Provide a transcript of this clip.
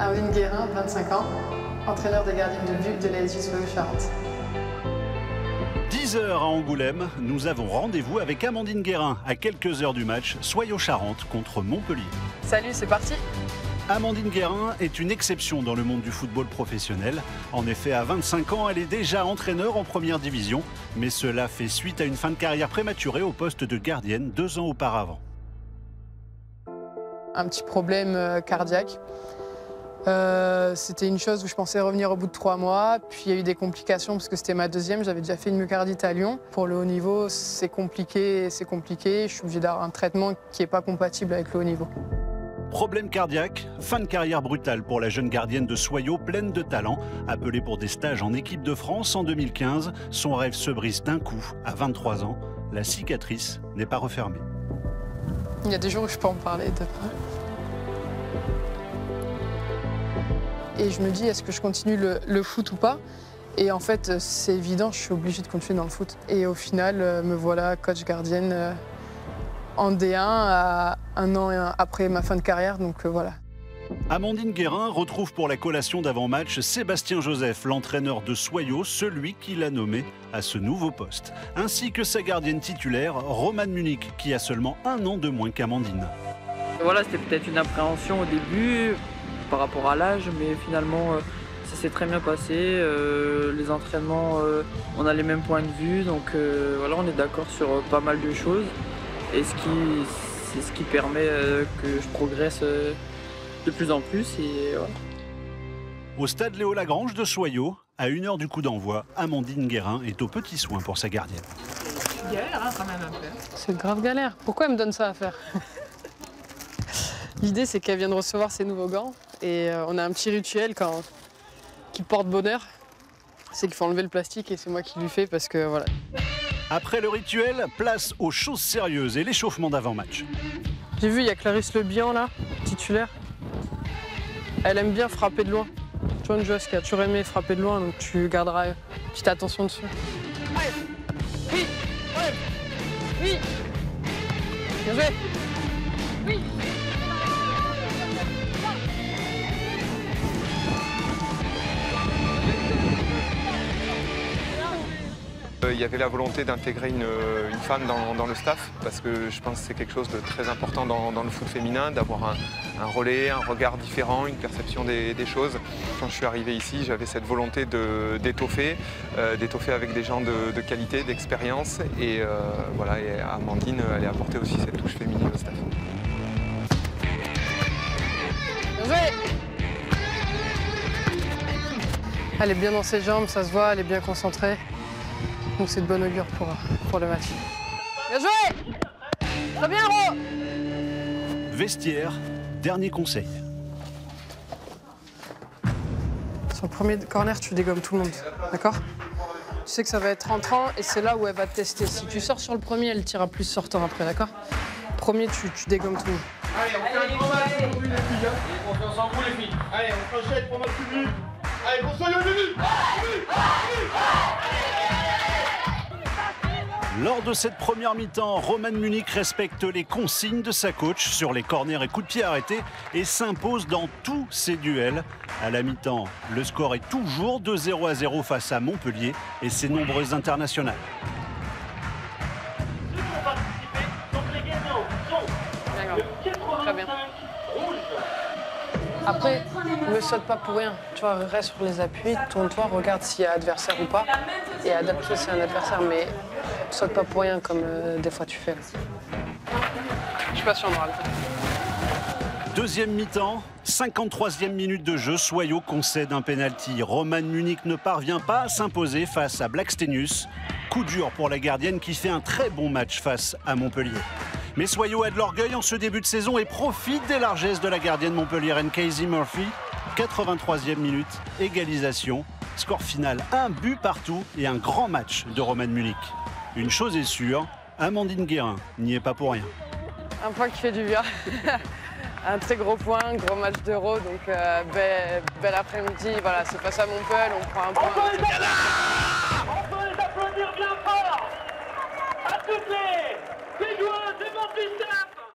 Amandine Guérin, 25 ans, entraîneur des gardiens de but de l'ASJ Soyo-Charentes. 10 h à Angoulême, nous avons rendez-vous avec Amandine Guérin à quelques heures du match Soyo-Charentes contre Montpellier. Salut, c'est parti! Amandine Guérin est une exception dans le monde du football professionnel. En effet, à 25 ans, elle est déjà entraîneur en première division. Mais cela fait suite à une fin de carrière prématurée au poste de gardienne 2 ans auparavant. Un petit problème cardiaque. C'était une chose où je pensais revenir au bout de 3 mois. Puis il y a eu des complications parce que c'était ma deuxième. J'avais déjà fait une myocardite à Lyon. Pour le haut niveau, c'est compliqué. Je suis obligée d'avoir un traitement qui n'est pas compatible avec le haut niveau. Problème cardiaque, fin de carrière brutale pour la jeune gardienne de Soyo, pleine de talent. Appelée pour des stages en équipe de France en 2015, son rêve se brise d'un coup à 23 ans. La cicatrice n'est pas refermée. Il y a des jours où je peux en parler de près. Et je me dis, est-ce que je continue le foot ou pas? Et en fait, c'est évident, je suis obligée de continuer dans le foot. Et au final, me voilà coach gardienne en D1 à 1 an après ma fin de carrière, donc voilà. Amandine Guérin retrouve pour la collation d'avant-match Sébastien Joseph, l'entraîneur de Soyo, celui qui l'a nommé à ce nouveau poste. Ainsi que sa gardienne titulaire, Romane Munich, qui a seulement 1 an de moins qu'Amandine. Voilà, c'était peut-être une appréhension au début par rapport à l'âge, mais finalement ça s'est très bien passé. Les entraînements, on a les mêmes points de vue, donc voilà, on est d'accord sur pas mal de choses. Et c'est ce qui permet que je progresse de plus en plus. Et voilà. Au stade Léo Lagrange de Soyo, à 1 h du coup d'envoi, Amandine Guérin est aux petits soins pour sa gardienne. C'est galère hein, quand même un peu. C'est grave galère. Pourquoi elle me donne ça à faire? L'idée c'est qu'elle vient de recevoir ses nouveaux gants et on a un petit rituel qui porte bonheur. C'est qu'il faut enlever le plastique et c'est moi qui lui fais parce que voilà. Après le rituel, place aux choses sérieuses et l'échauffement d'avant-match. J'ai vu, il y a Clarisse Lebihan là, titulaire. Elle aime bien frapper de loin. Tu vois, une joueuse qui a toujours aimé frapper de loin, donc tu garderas une petite attention dessus. Oui, oui. Bien joué. Oui. Il y avait la volonté d'intégrer une femme dans le staff parce que je pense que c'est quelque chose de très important dans le foot féminin, d'avoir un relais, un regard différent, une perception des choses. Quand je suis arrivé ici, j'avais cette volonté d'étoffer avec des gens de qualité, d'expérience et voilà, et Amandine allait apporter aussi cette touche féminine au staff. Elle est bien dans ses jambes, ça se voit, elle est bien concentrée. Donc c'est de bonne augure pour le match. Bien joué! Très bien, Ro! Vestiaire, dernier conseil. Sur le premier corner, tu dégommes tout le monde, d'accord? Tu sais que ça va être rentrant et c'est là où elle va te tester. Si tu sors sur le premier, elle tirera plus sortant après, d'accord? Premier, tu dégommes tout le monde. Allez, on fait un grand match pour vous les filles. On s'en fout les filles. Allez, on s'enchaîne pour notre public. Allez, pour Soyo, Lulu! Lors de cette première mi-temps, Romane Munich respecte les consignes de sa coach sur les corners et coups de pied arrêtés et s'impose dans tous ses duels. À la mi-temps, le score est toujours de 0-0 face à Montpellier et ses nombreuses internationales. Très bien. Après, ne saute pas pour rien. Tu vois, reste sur les appuis, tourne-toi, regarde s'il y a adversaire ou pas. Et adapte-toi s'il y a un adversaire, mais saute pas pour rien comme des fois tu fais. Je suis pas sûr, on aura le temps. Deuxième mi-temps, 53e minute de jeu, Soyo concède un pénalty. Romane Munich ne parvient pas à s'imposer face à Blackstenius. Coup dur pour la gardienne qui fait un très bon match face à Montpellier. Mais Soyo a de l'orgueil en ce début de saison et profite des largesses de la gardienne montpelliéraine Casey Murphy. 83e minute, égalisation. Score final, 1 but partout et un grand match de Romane Munich. Une chose est sûre, Amandine Guérin n'y est pas pour rien. Un point qui fait du bien. Un très gros point, gros match d'Euro, donc bel après-midi. Voilà, c'est face à Montpellier, on prend un point. On peut les applaudir bien fort à toutes les joueuses et